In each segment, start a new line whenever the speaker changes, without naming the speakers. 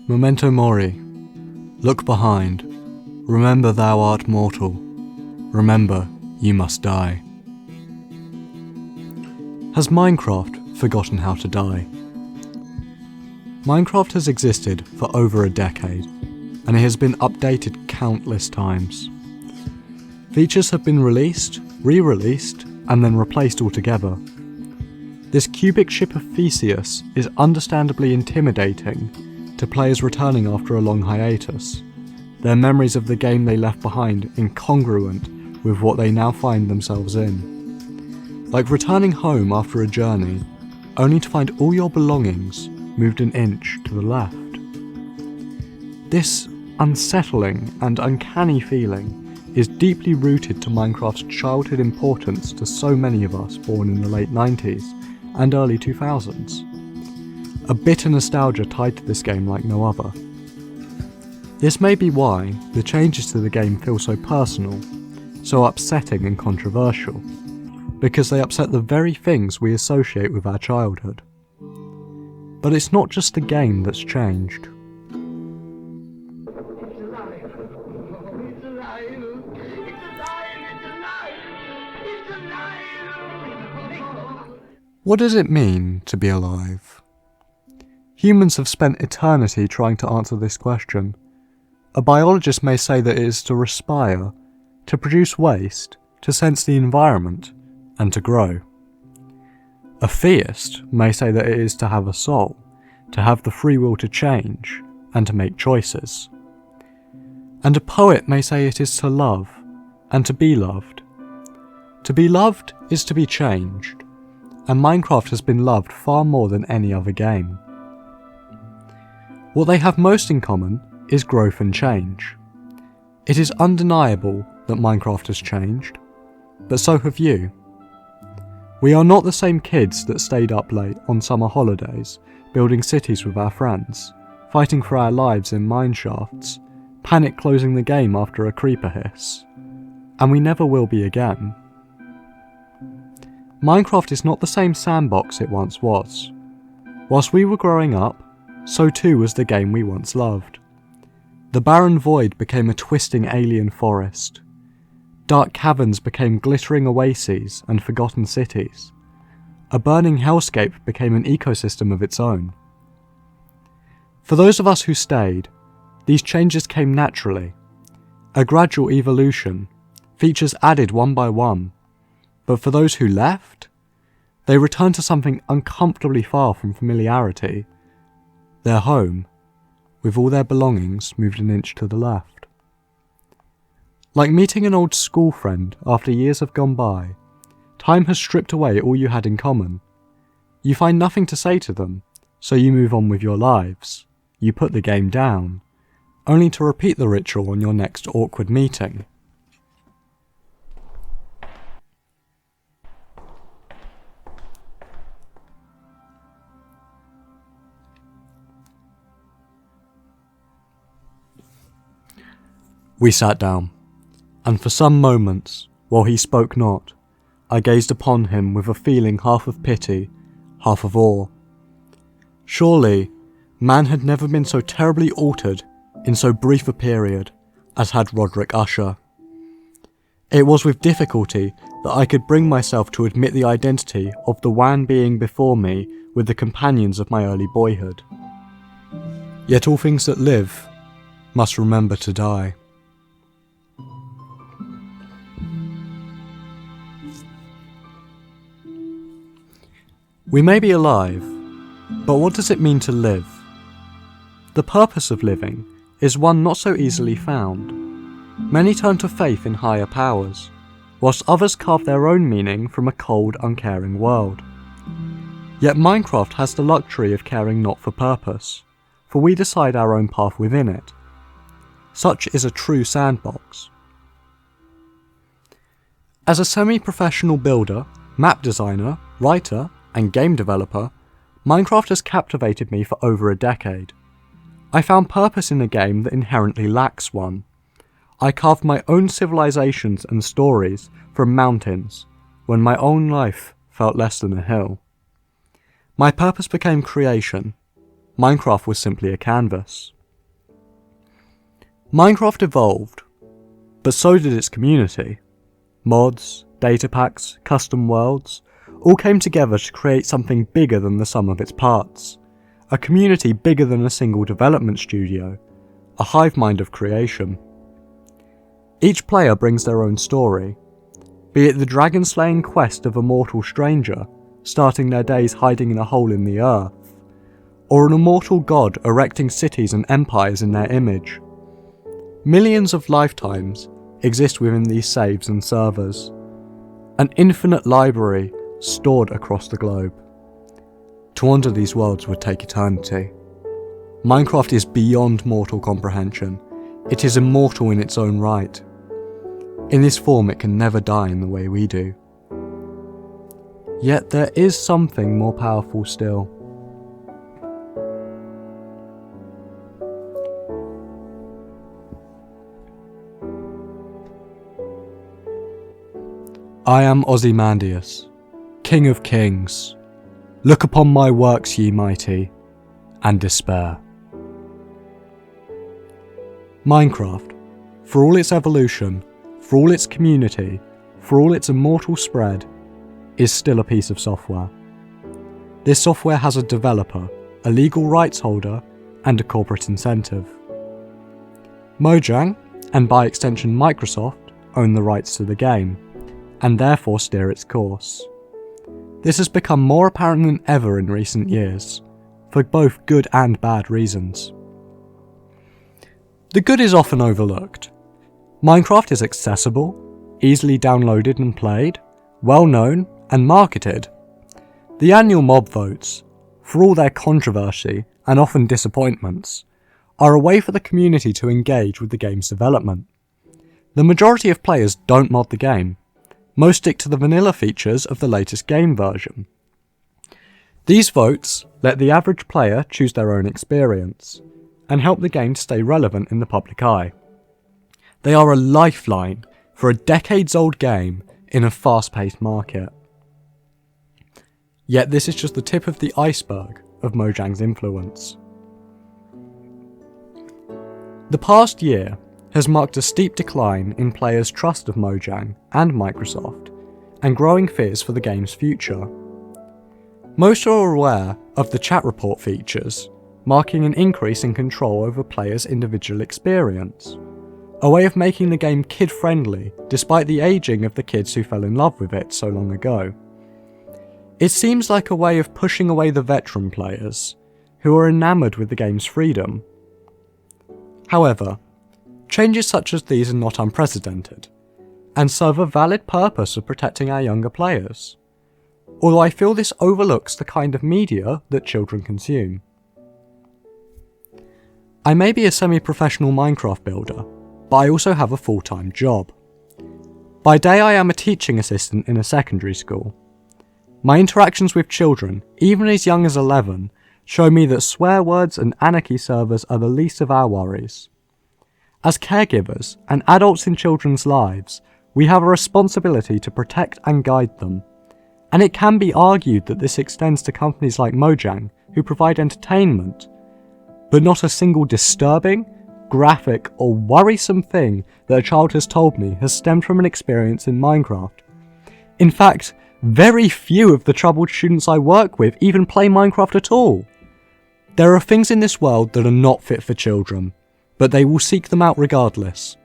Memento mori. Look behind. Remember thou art mortal. Remember you must die. Has Minecraft forgotten how to die? Minecraft has existed for over a decade, and it has been updated countless times. Features have been released, re-released, and then replaced altogether. This cubic ship of Theseus is understandably intimidating to players returning after a long hiatus, their memories of the game they left behind incongruent with what they now find themselves in. Like returning home after a journey, only to find all your belongings moved an inch to the left. This unsettling and uncanny feeling is deeply rooted to Minecraft's childhood importance to so many of us born in the late 90s and early 2000s. A bitter nostalgia tied to this game like no other. This may be why the changes to the game feel so personal, so upsetting and controversial, because they upset the very things we associate with our childhood. But it's not just the game that's changed. What does it mean to be alive? Humans have spent eternity trying to answer this question. A biologist may say that it is to respire, to produce waste, to sense the environment, and to grow. A theist may say that it is to have a soul, to have the free will to change, and to make choices. And a poet may say it is to love, and to be loved. To be loved is to be changed, and Minecraft has been loved far more than any other game. What they have most in common is growth and change. It is undeniable that Minecraft has changed, but so have you. We are not the same kids that stayed up late on summer holidays, building cities with our friends, fighting for our lives in mineshafts, panic closing the game after a creeper hiss. And we never will be again. Minecraft is not the same sandbox it once was. Whilst we were growing up, so too was the game we once loved. The barren void became a twisting alien forest. Dark caverns became glittering oases and forgotten cities. A burning hellscape became an ecosystem of its own. For those of us who stayed, these changes came naturally. A gradual evolution, features added one by one. But for those who left, they returned to something uncomfortably far from familiarity. Their home, with all their belongings moved an inch to the left. Like meeting an old school friend after years have gone by, time has stripped away all you had in common. You find nothing to say to them, so you move on with your lives. You put the game down, only to repeat the ritual on your next awkward meeting. We sat down, and for some moments, while he spoke not, I gazed upon him with a feeling half of pity, half of awe. Surely, man had never been so terribly altered in so brief a period as had Roderick Usher. It was with difficulty that I could bring myself to admit the identity of the wan being before me with the companions of my early boyhood. Yet all things that live must remember to die. We may be alive, but what does it mean to live? The purpose of living is one not so easily found. Many turn to faith in higher powers, whilst others carve their own meaning from a cold, uncaring world. Yet Minecraft has the luxury of caring not for purpose, for we decide our own path within it. Such is a true sandbox. As a semi-professional builder, map designer, writer, and game developer, Minecraft has captivated me for over a decade. I found purpose in a game that inherently lacks one. I carved my own civilizations and stories from mountains, when my own life felt less than a hill. My purpose became creation. Minecraft was simply a canvas. Minecraft evolved, but so did its community. Mods, data packs, custom worlds, all came together to create something bigger than the sum of its parts. A community bigger than a single development studio, a hive mind of creation. Each player brings their own story, be it the dragon-slaying quest of a mortal stranger, starting their days hiding in a hole in the earth, or an immortal god erecting cities and empires in their image. Millions of lifetimes exist within these saves and servers, an infinite library stored across the globe. To wander these worlds would take eternity. Minecraft is beyond mortal comprehension. It is immortal in its own right. In this form it can never die in the way we do. Yet there is something more powerful still. I am Ozymandias, King of Kings. Look upon my works, ye mighty, and despair. Minecraft, for all its evolution, for all its community, for all its immortal spread, is still a piece of software. This software has a developer, a legal rights holder, and a corporate incentive. Mojang, and by extension Microsoft, own the rights to the game, and therefore steer its course. This has become more apparent than ever in recent years, for both good and bad reasons. The good is often overlooked. Minecraft is accessible, easily downloaded and played, well known and marketed. The annual mob votes, for all their controversy and often disappointments, are a way for the community to engage with the game's development. The majority of players don't mod the game. Most stick to the vanilla features of the latest game version. These votes let the average player choose their own experience, and help the game to stay relevant in the public eye. They are a lifeline for a decades-old game in a fast-paced market. Yet this is just the tip of the iceberg of Mojang's influence. The past year has marked a steep decline in players' trust of Mojang and Microsoft, and growing fears for the game's future. Most are aware of the chat report features, marking an increase in control over players' individual experience, a way of making the game kid-friendly despite the aging of the kids who fell in love with it so long ago. It seems like a way of pushing away the veteran players, who are enamoured with the game's freedom. However, changes such as these are not unprecedented, and serve a valid purpose of protecting our younger players, although I feel this overlooks the kind of media that children consume. I may be a semi-professional Minecraft builder, but I also have a full-time job. By day I am a teaching assistant in a secondary school. My interactions with children, even as young as 11, show me that swear words and anarchy servers are the least of our worries. As caregivers and adults in children's lives, we have a responsibility to protect and guide them, and it can be argued that this extends to companies like Mojang, who provide entertainment, but not a single disturbing, graphic, or worrisome thing that a child has told me has stemmed from an experience in Minecraft. In fact, very few of the troubled students I work with even play Minecraft at all. There are things in this world that are not fit for children, but they will seek them out regardless.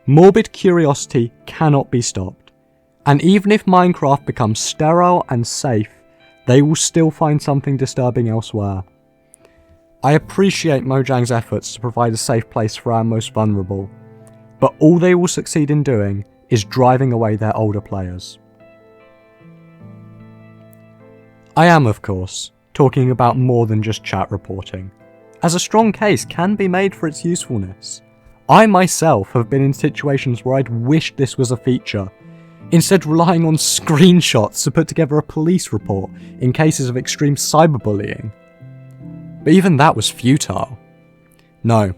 Morbid curiosity cannot be stopped, and even if Minecraft becomes sterile and safe, they will still find something disturbing elsewhere. I appreciate Mojang's efforts to provide a safe place for our most vulnerable, but all they will succeed in doing is driving away their older players. I am, of course, talking about more than just chat reporting, as a strong case can be made for its usefulness. I myself have been in situations where I'd wished this was a feature, instead relying on screenshots to put together a police report in cases of extreme cyberbullying. But even that was futile. No,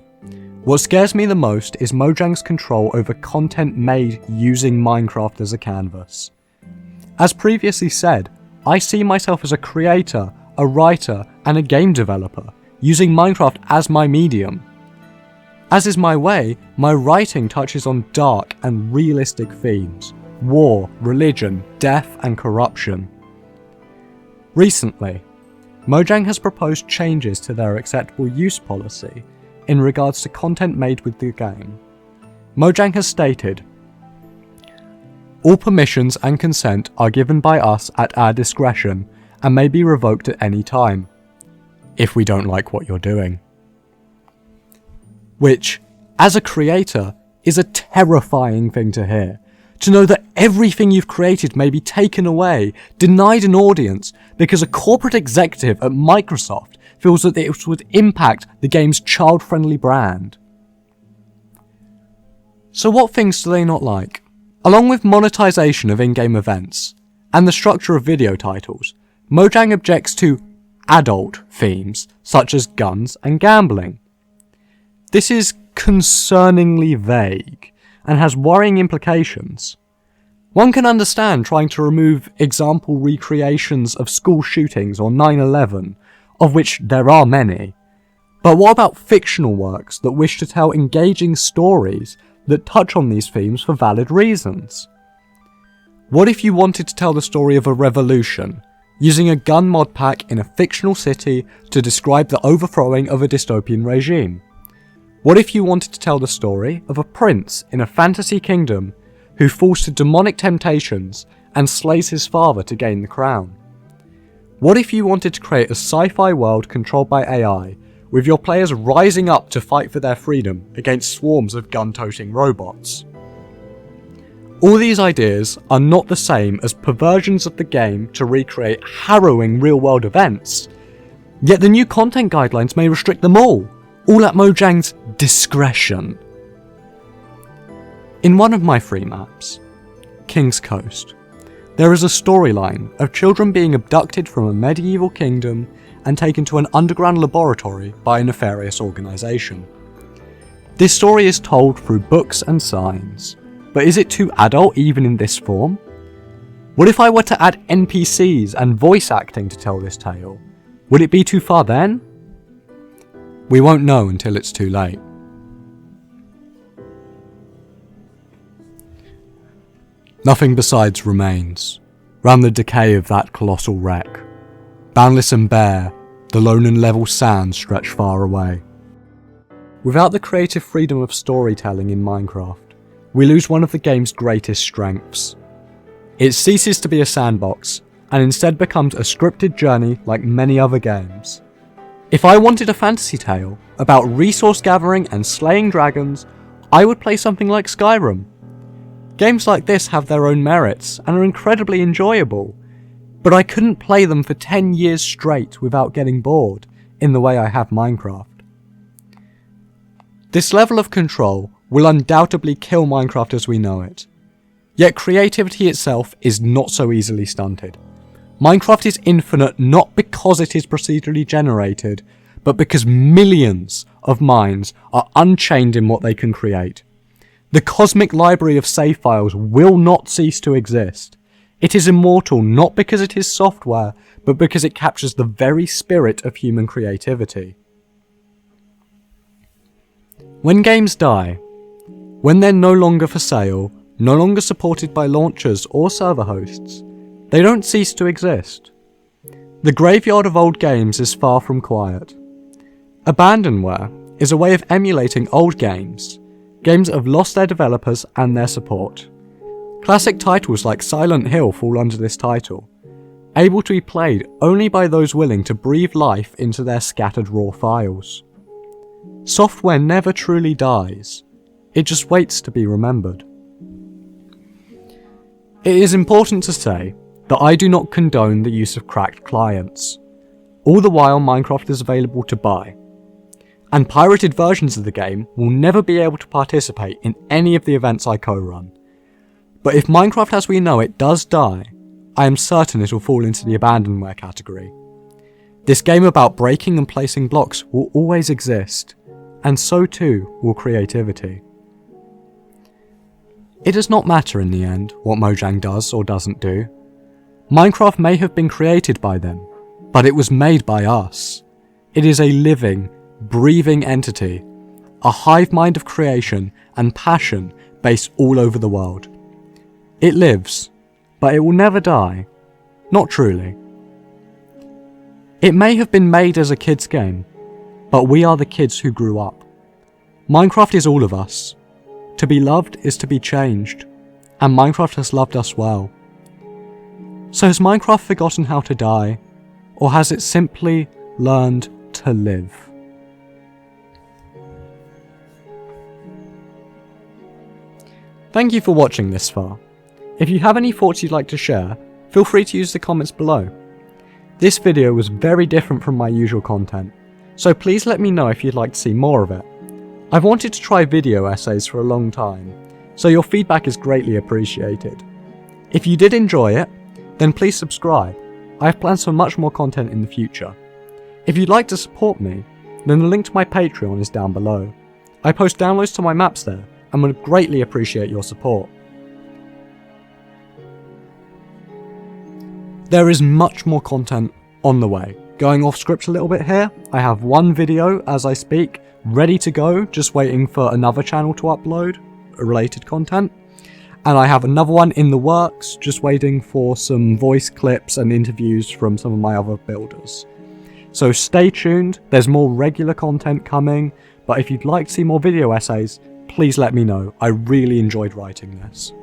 what scares me the most is Mojang's control over content made using Minecraft as a canvas. As previously said, I see myself as a creator, a writer, and a game developer, using Minecraft as my medium. As is my way, my writing touches on dark and realistic themes: war, religion, death, and corruption. Recently, Mojang has proposed changes to their acceptable use policy in regards to content made with the game. Mojang has stated, "All permissions and consent are given by us at our discretion and may be revoked at any time, if we don't like what you're doing." Which, as a creator, is a terrifying thing to hear. To know that everything you've created may be taken away, denied an audience, because a corporate executive at Microsoft feels that it would impact the game's child-friendly brand. So what things do they not like? Along with monetization of in-game events, and the structure of video titles, Mojang objects to adult themes, such as guns and gambling. This is concerningly vague, and has worrying implications. One can understand trying to remove example recreations of school shootings or 9/11, of which there are many, but what about fictional works that wish to tell engaging stories that touch on these themes for valid reasons? What if you wanted to tell the story of a revolution, using a gun mod pack in a fictional city to describe the overthrowing of a dystopian regime? What if you wanted to tell the story of a prince in a fantasy kingdom who falls to demonic temptations and slays his father to gain the crown? What if you wanted to create a sci-fi world controlled by AI, with your players rising up to fight for their freedom against swarms of gun-toting robots? All these ideas are not the same as perversions of the game to recreate harrowing real-world events, yet the new content guidelines may restrict them all at Mojang's discretion. In one of my free maps, King's Coast, there is a storyline of children being abducted from a medieval kingdom and taken to an underground laboratory by a nefarious organisation. This story is told through books and signs, but is it too adult even in this form? What if I were to add NPCs and voice acting to tell this tale? Would it be too far then? We won't know until it's too late. Nothing besides remains, round the decay of that colossal wreck. Boundless and bare, the lone and level sands stretch far away. Without the creative freedom of storytelling in Minecraft, we lose one of the game's greatest strengths. It ceases to be a sandbox, and instead becomes a scripted journey like many other games. If I wanted a fantasy tale about resource gathering and slaying dragons, I would play something like Skyrim. Games like this have their own merits and are incredibly enjoyable, but I couldn't play them for 10 years straight without getting bored, in the way I have Minecraft. This level of control will undoubtedly kill Minecraft as we know it, yet creativity itself is not so easily stunted. Minecraft is infinite not because it is procedurally generated, but because millions of minds are unchained in what they can create. The cosmic library of save files will not cease to exist. It is immortal not because it is software, but because it captures the very spirit of human creativity. When games die, when they're no longer for sale, no longer supported by launchers or server hosts, they don't cease to exist. The graveyard of old games is far from quiet. Abandonware is a way of emulating old games that have lost their developers and their support. Classic titles like Silent Hill fall under this title, able to be played only by those willing to breathe life into their scattered raw files. Software never truly dies, it just waits to be remembered. It is important to say that I do not condone the use of cracked clients. All the while Minecraft is available to buy, and pirated versions of the game will never be able to participate in any of the events I co-run. But if Minecraft as we know it does die, I am certain it will fall into the abandonware category. This game about breaking and placing blocks will always exist, and so too will creativity. It does not matter in the end what Mojang does or doesn't do. Minecraft may have been created by them, but it was made by us. It is a living, breathing entity, a hive mind of creation and passion based all over the world. It lives, but it will never die. Not truly. It may have been made as a kid's game, but we are the kids who grew up. Minecraft is all of us. To be loved is to be changed, and Minecraft has loved us well. So has Minecraft forgotten how to die, or has it simply learned to live? Thank you for watching this far. If you have any thoughts you'd like to share, feel free to use the comments below. This video was very different from my usual content, so please let me know if you'd like to see more of it. I've wanted to try video essays for a long time, so your feedback is greatly appreciated. If you did enjoy it, then please subscribe. I have plans for much more content in the future. If you'd like to support me, then the link to my Patreon is down below. I post downloads to my maps there, and would greatly appreciate your support. There is much more content on the way. Going off script a little bit here, I have one video as I speak, ready to go, just waiting for another channel to upload related content. And I have another one in the works, just waiting for some voice clips and interviews from some of my other builders. So stay tuned, there's more regular content coming, but if you'd like to see more video essays, please let me know. I really enjoyed writing this.